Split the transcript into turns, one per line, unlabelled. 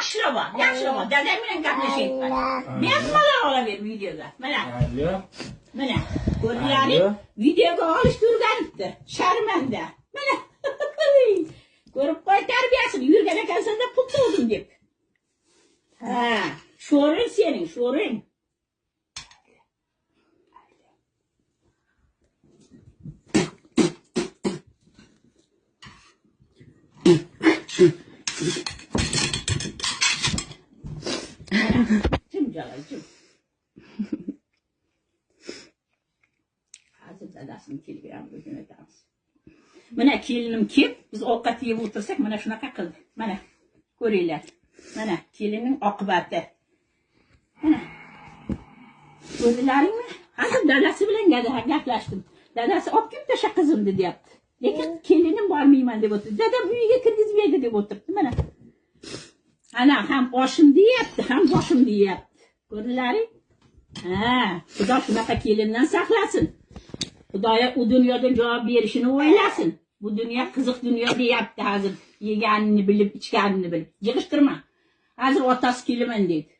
Yaxshilab. Dadam bilan gaplashaylik. Men malol olaver videoga. Mana. Mana. Ko'rdilaring? Videoga olishga o'rganibdi. Sharmanda. Mana. Ko'rib qo'y tarbiyasini yurgan ekansan-da pul to'ldim deb. Ha, sho'ring sening, sho'ring. Jim Jalal, jim. Hozir dadasini telegramga jo'natamiz. Mana kelinim kelib, biz ovqat yeb o'tirsak, mana shunaqa qildi. Mana ko'ringlar. Mana kelining oqibati. Mana. Ko'rdilaringmi? Hozir dadasi bilan gaplashdim. Dadasi olib kelib tasha qizimni deyapti. Lekin kelinim bormayman deb o'tirdi. Dadam uyiga kirgizmaydi deb o'tiribdi. Mana. Ana ham boshim deyapti, ham boshim deyapti. Ko'rdilaring? Ha, Xudo shunaqa kelindan saqlasin. Xudoya u dunyoda javob berishini o'ylasin. Bu dunyo qiziq dunyo deyapti hozir. Yeganini bilib, ichganini bilib. Yig'ishtirma. Hozir otasi kelaman deydi.